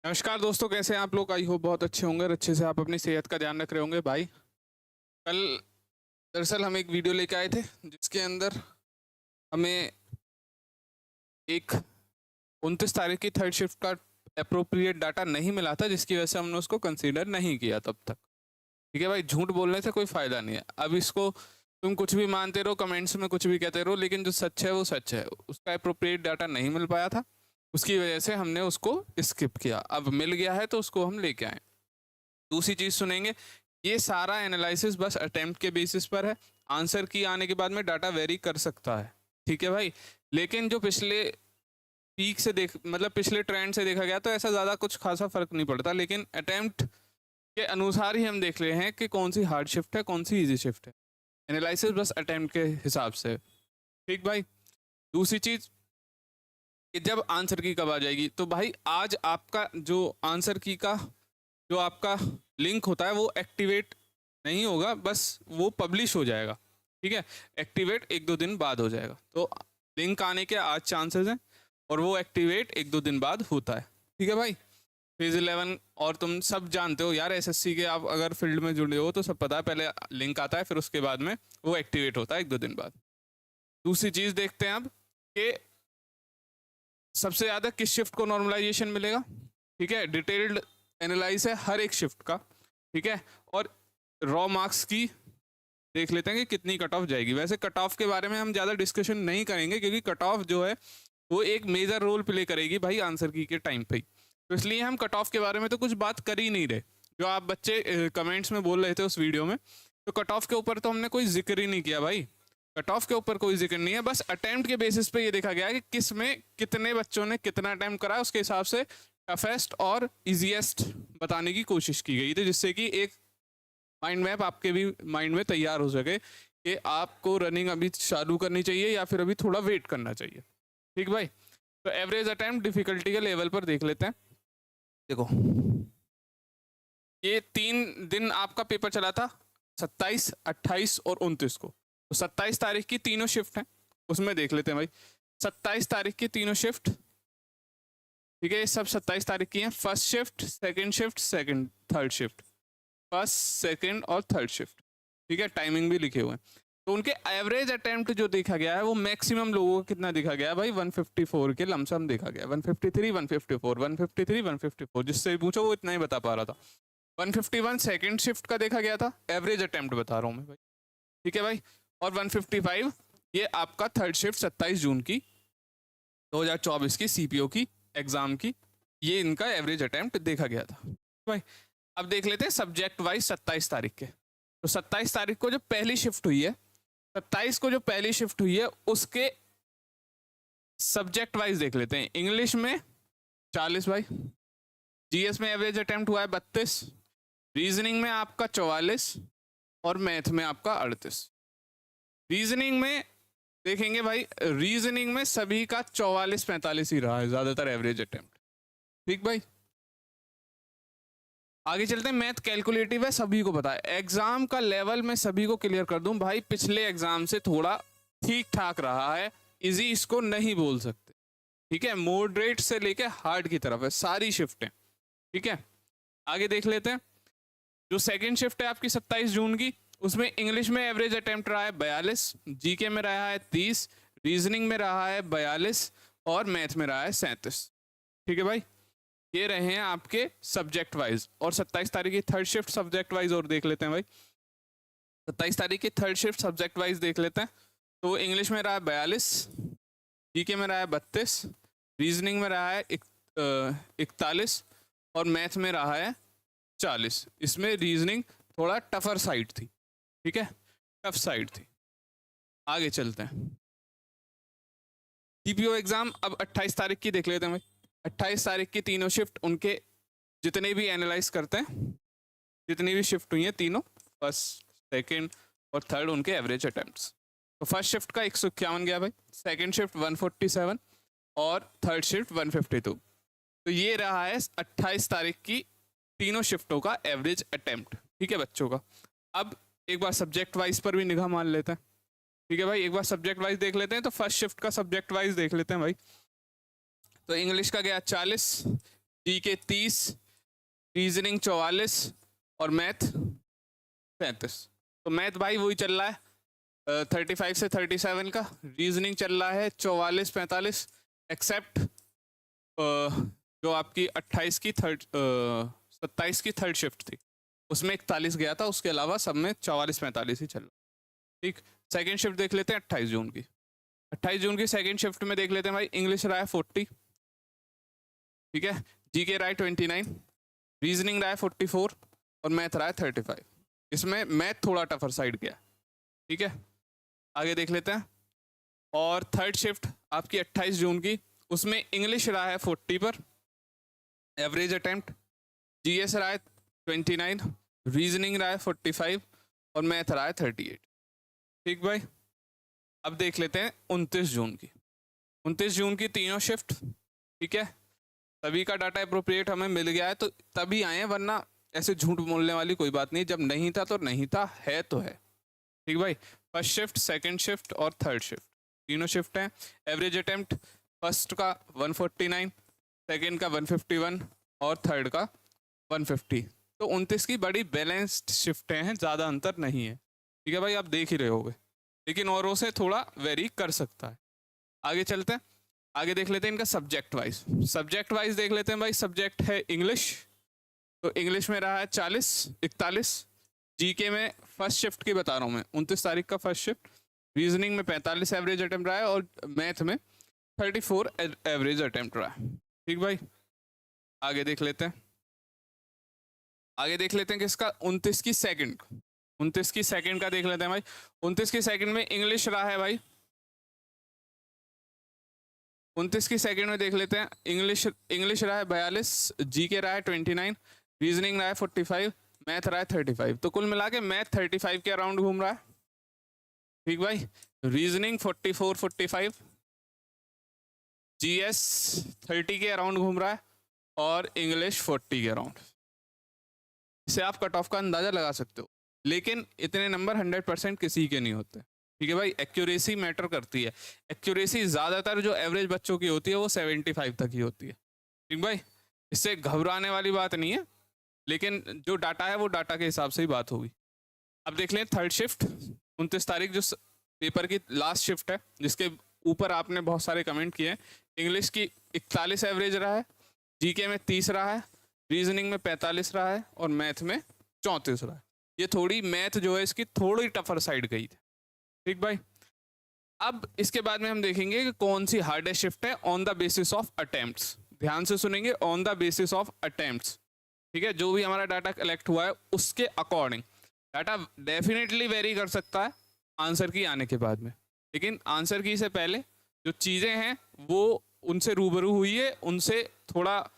नमस्कार दोस्तों, कैसे हैं आप लोग। आई होप बहुत अच्छे होंगे और अच्छे से आप अपनी सेहत का ध्यान रख रहे होंगे। भाई कल दरअसल हम एक वीडियो लेके आए थे जिसके अंदर हमें एक 29 तारीख की थर्ड शिफ्ट का अप्रोप्रिएट डाटा नहीं मिला था, जिसकी वजह से हमने उसको कंसीडर नहीं किया तब तक। ठीक है भाई, झूठ बोलने से कोई फ़ायदा नहीं है। अब इसको तुम कुछ भी मानते रहो, कमेंट्स में कुछ भी कहते रहो, लेकिन जो सच है वो सच है। उसका अप्रोप्रिएट डाटा नहीं मिल पाया था, उसकी वजह से हमने उसको स्किप किया। अब मिल गया है तो उसको हम लेके आए। दूसरी चीज़ सुनेंगे, ये सारा एनालिसिस बस अटेम्प्ट के बेसिस पर है। आंसर की आने के बाद में डाटा वेरी कर सकता है, ठीक है भाई। लेकिन जो पिछले पीक से मतलब पिछले ट्रेंड से देखा गया तो ऐसा ज़्यादा कुछ खासा फर्क नहीं पड़ता, लेकिन अटेम्प्ट के अनुसार ही हम देख रहे हैं कि कौन सी हार्ड शिफ्ट है, कौन सी इजी शिफ्ट है। एनालिसिस बस अटेम्प्ट के हिसाब से, ठीक भाई। दूसरी चीज़ कि जब आंसर की कब आ जाएगी, तो भाई आज आपका जो आंसर की का जो आपका लिंक होता है वो एक्टिवेट नहीं होगा, बस वो पब्लिश हो जाएगा। ठीक है, एक्टिवेट 1-2 दिन बाद हो जाएगा। तो लिंक आने के आज चांसेस हैं और वो एक्टिवेट 1-2 दिन बाद होता है। ठीक है भाई, फेज 11 और तुम सब जानते हो यार, एसएससी के आप अगर फील्ड में जुड़े हो तो सब पता है, पहले लिंक आता है फिर उसके बाद में वो एक्टिवेट होता है 1-2 दिन बाद। दूसरी चीज़ देखते हैं अब कि सबसे ज़्यादा किस शिफ्ट को नॉर्मलाइजेशन मिलेगा। ठीक है, डिटेल्ड एनालाइज है हर एक शिफ्ट का। ठीक है, और रॉ मार्क्स की देख लेते हैं कि कितनी कट ऑफ जाएगी। वैसे कट ऑफ के बारे में हम ज़्यादा डिस्कशन नहीं करेंगे, क्योंकि कट ऑफ जो है वो एक मेजर रोल प्ले करेगी भाई आंसर की के टाइम पे ही। तो इसलिए हम कट ऑफ के बारे में तो कुछ बात कर ही नहीं रहे। जो आप बच्चे कमेंट्स में बोल रहे थे उस वीडियो में, तो कट ऑफ के ऊपर तो हमने कोई जिक्र ही नहीं किया भाई। कट ऑफ के ऊपर कोई जिक्र नहीं है, बस अटेम्प्ट के बेसिस पे ये देखा गया कि किस में कितने बच्चों ने कितना अटेम्प्ट करा, उसके हिसाब से टफेस्ट और इजीएस्ट बताने की कोशिश की गई थी, जिससे कि एक माइंड मैप आपके भी माइंड में तैयार हो सके कि आपको रनिंग अभी चालू करनी चाहिए या फिर अभी थोड़ा वेट करना चाहिए। ठीक भाई, तो एवरेज अटेम्प्ट डिफिकल्टी के लेवल पर देख लेते हैं। देखो, ये 3 दिन आपका पेपर चला था, 27, 28 और 29 को। तो 27 तारीख की तीनों शिफ्ट हैं, उसमें देख लेते हैं भाई। 27 तारीख की तीनों शिफ्ट, ठीक है, ये सब 27 तारीख की हैं। First shift, second, third shift, first, second और थर्ड शिफ्ट। ठीक है, टाइमिंग भी लिखे हुए हैं। तो उनके एवरेज अटेम्प्ट जो देखा गया है वो मैक्सिमम लोगों को कितना देखा गया है भाई, 154 के लमसम देखा गया। 153, 154, 153, 154, जिससे भी पूछो वो इतना ही बता पा रहा था। 151 सेकंड शिफ्ट का देखा गया था, एवरेज अटेम्प्ट बता रहा हूँ मैं भाई। ठीक है भाई, और 155 ये आपका थर्ड शिफ्ट 27 जून की 2024 की सीपीओ की एग्जाम की, ये इनका एवरेज अटेम्प्ट देखा गया था भाई। अब देख लेते हैं सब्जेक्ट वाइज 27 तारीख के। तो 27 तारीख को जो पहली शिफ्ट हुई है, 27 को जो पहली शिफ्ट हुई है उसके सब्जेक्ट वाइज देख लेते हैं। इंग्लिश में 40 भाई, जीएस में एवरेज अटेम्प्ट हुआ है 32, रीजनिंग में आपका 44 और मैथ में आपका 38। रीजनिंग में देखेंगे भाई, रीजनिंग में सभी का 44-45 ही रहा है ज्यादातर एवरेज अटेम्प्ट। ठीक भाई, आगे चलते हैं। मैथ कैलकुलेटिव है, सभी को पता है। एग्जाम का लेवल मैं सभी को क्लियर कर दूं भाई, पिछले एग्जाम से थोड़ा ठीक ठाक रहा है, इजी इसको नहीं बोल सकते। ठीक है, मॉडरेट से लेके हार्ड की तरफ है सारी शिफ्टें। ठीक है, आगे देख लेते हैं। जो सेकंड शिफ्ट है आपकी 27 जून की, उसमें इंग्लिश में एवरेज अटेम्प्ट रहा है 42, जीके में रहा है 30, रीजनिंग में रहा है 42 और मैथ में रहा है 37। ठीक है भाई, ये रहे हैं आपके सब्जेक्ट वाइज। और 27 तारीख की थर्ड शिफ्ट सब्जेक्ट वाइज और देख लेते हैं भाई। 27 तारीख की थर्ड शिफ्ट सब्जेक्ट वाइज देख लेते हैं। तो इंग्लिश में रहा है 42, जीके में रहा है 32, रीजनिंग में रहा है 41 और मैथ में रहा है 40। इसमें रीजनिंग थोड़ा टफर साइड थी। ठीक है, टफ साइड थी। आगे चलते हैं, सीपीओ एग्जाम अब 28 तारीख की देख लेते हैं भाई। 28 तारीख की तीनों शिफ्ट उनके जितने भी एनालाइज करते हैं, जितनी भी शिफ्ट हुई हैं तीनों, फर्स्ट, सेकंड और थर्ड, उनके एवरेज अटेम्प्ट्स। तो फर्स्ट शिफ्ट का 151 गया भाई, सेकंड शिफ्ट 147 और थर्ड शिफ्ट 152। तो ये रहा है 28 तारीख की तीनों शिफ्टों का एवरेज अटेम्प्ट। ठीक है बच्चों का। अब एक बार सब्जेक्ट वाइज पर भी निगाह मान लेते हैं। ठीक है भाई, एक बार सब्जेक्ट वाइज देख लेते हैं। तो फर्स्ट शिफ्ट का सब्जेक्ट वाइज देख लेते हैं भाई। तो इंग्लिश का गया 40, जीके 30, रीजनिंग 44 और मैथ 35। तो मैथ भाई वही चल रहा है 35 से 37 का, रीजनिंग चल रहा है 44-45, एक्सेप्ट जो आपकी 27 की थर्ड शिफ्ट थी, उसमें 41 गया था, उसके अलावा सब में 44-45 ही चल रहा। ठीक, सेकेंड शिफ्ट देख लेते हैं 28 जून की। 28 जून की सेकेंड शिफ्ट में देख लेते हैं भाई, इंग्लिश रहा है 40, ठीक है, जीके रहा है 29, रीजनिंग रहा है 44 और मैथ रहा है 35। इसमें मैथ थोड़ा टफर साइड गया, ठीक है। आगे देख लेते हैं। और थर्ड शिफ्ट आपकी 28 जून की, उसमें इंग्लिश रहा है 40 पर एवरेज अटेम्प्ट, जीएस रहा है 29, रीजनिंग रहा है 45 और मैथ रहा है 38। ठीक भाई, अब देख लेते हैं 29 जून की। 29 जून की तीनों शिफ्ट, ठीक है, सभी का डाटा अप्रोप्रिएट हमें मिल गया है तो तभी आए हैं, वरना ऐसे झूठ बोलने वाली कोई बात नहीं, जब नहीं था तो नहीं था, है तो है। ठीक भाई, फर्स्ट शिफ्ट, सेकंड शिफ्ट और थर्ड शिफ्ट तीनों शिफ्ट हैं। एवरेज अटेम्प्ट फर्स्ट का 149, सेकंड का 151 और थर्ड का 150। तो 29 की बड़ी बैलेंस्ड शिफ्टें हैं, ज़्यादा अंतर नहीं है। ठीक है भाई, आप देख ही रहे होगे, लेकिन औरों से थोड़ा वेरी कर सकता है। आगे चलते हैं, आगे देख लेते हैं इनका सब्जेक्ट वाइज। सब्जेक्ट वाइज देख लेते हैं भाई, सब्जेक्ट है इंग्लिश, तो इंग्लिश में रहा है 41। जीके में फर्स्ट शिफ्ट की बता रहा हूँ मैं, 29 तारीख का फर्स्ट शिफ्ट। रीजनिंग में 45 एवरेज अटेम्प्ट रहा है और मैथ में 34 एवरेज अटेम्प्ट रहा है। ठीक भाई, आगे देख लेते हैं। आगे देख लेते हैं किसका, 29 की सेकंड। 29 की सेकंड का देख लेते हैं भाई। 29 की सेकंड में इंग्लिश रहा है भाई, 29 की सेकंड में देख लेते हैं, इंग्लिश रहा है 42, जीके रहा है 29, रीजनिंग रहा है 45, मैथ रहा है 35। तो कुल मिला के मैथ 35 के अराउंड घूम रहा है। ठीक भाई, रीजनिंग 44-45, जीएस 30 के अराउंड घूम रहा है और इंग्लिश 40 के अराउंड। इससे आप कट ऑफ का अंदाजा लगा सकते हो, लेकिन इतने नंबर 100% किसी के नहीं होते। ठीक है भाई, एक्यूरेसी मैटर करती है। एक्यूरेसी ज़्यादातर जो एवरेज बच्चों की होती है वो 75 तक ही होती है। ठीक भाई, इससे घबराने वाली बात नहीं है, लेकिन जो डाटा है वो डाटा के हिसाब से ही बात होगी। अब देख लें थर्ड शिफ्ट, 29 तारीख जो पेपर की लास्ट शिफ्ट है, जिसके ऊपर आपने बहुत सारे कमेंट किए हैं। इंग्लिश की 41 एवरेज रहा है, जीके में 30 रहा है, रीजनिंग में 45 रहा है और मैथ में 34 रहा है। ये थोड़ी मैथ जो है इसकी थोड़ी टफर साइड गई थी। ठीक भाई, अब इसके बाद में हम देखेंगे कि कौन सी हार्डेस्ट शिफ्ट है on the basis of attempts. ध्यान से सुनेंगे, on the basis of attempts. ठीक है, जो भी हमारा डाटा कलेक्ट हुआ है उसके अकॉर्डिंग। डाटा डेफिनेटली वेरी कर सकता है आंसर की आने के बाद में, लेकिन आंसर की से पहले जो चीज़ें हैं वो उनसे रूबरू हुई है, उनसे थोड़ा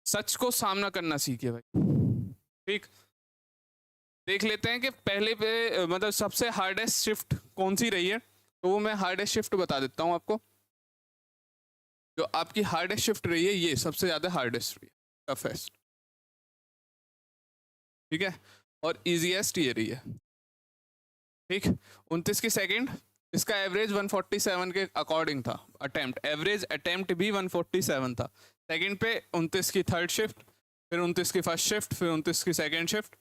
सच को सामना करना सीखिए भाई। ठीक, देख लेते हैं कि पहले पे मतलब सबसे हार्डेस्ट शिफ्ट कौन सी रही है, तो वो मैं हार्डेस्ट शिफ्ट बता देता हूँ आपको। जो आपकी हार्डेस्ट शिफ्ट रही है ये सबसे ज़्यादा हार्डेस्ट रही है, टफेस्ट। ठीक है, और इजीएस्ट ये रही है। ठीक, 29 की सेकंड, इसका एवरेज 147 के अकॉर्डिंग था अटेम्प्ट, एवरेज अटेम्प्ट भी 147 था। सेकंड पे 29 की थर्ड शिफ्ट, फिर 29 की फर्स्ट शिफ्ट, फिर 29 की सेकंड शिफ्ट,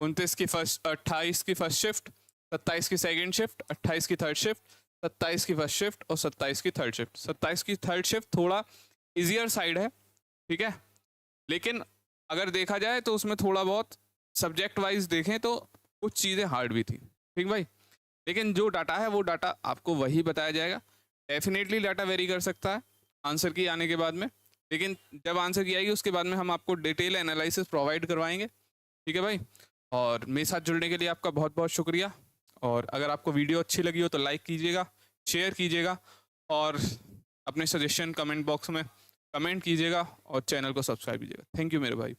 29 की फर्स्ट 28 की फर्स्ट शिफ्ट, 27 की सेकंड शिफ्ट, 28 की थर्ड शिफ्ट, 27 की फर्स्ट शिफ्ट और 27 की थर्ड शिफ्ट। 27 की थर्ड शिफ्ट थोड़ा इजियर साइड है, ठीक है, लेकिन अगर देखा जाए तो उसमें थोड़ा बहुत सब्जेक्ट वाइज देखें तो कुछ चीज़ें हार्ड भी थी। ठीक भाई, लेकिन जो डाटा है वो डाटा आपको वही बताया जाएगा। डेफिनेटली डाटा वेरी कर सकता है आंसर की आने के बाद में, लेकिन जब आंसर की आएगी उसके बाद में हम आपको डिटेल एनालिसिस प्रोवाइड करवाएंगे। ठीक है भाई, और मेरे साथ जुड़ने के लिए आपका बहुत बहुत शुक्रिया। और अगर आपको वीडियो अच्छी लगी हो तो लाइक कीजिएगा, शेयर कीजिएगा और अपने सजेशन कमेंट बॉक्स में कमेंट कीजिएगा और चैनल को सब्सक्राइब कीजिएगा। थैंक यू मेरे भाई।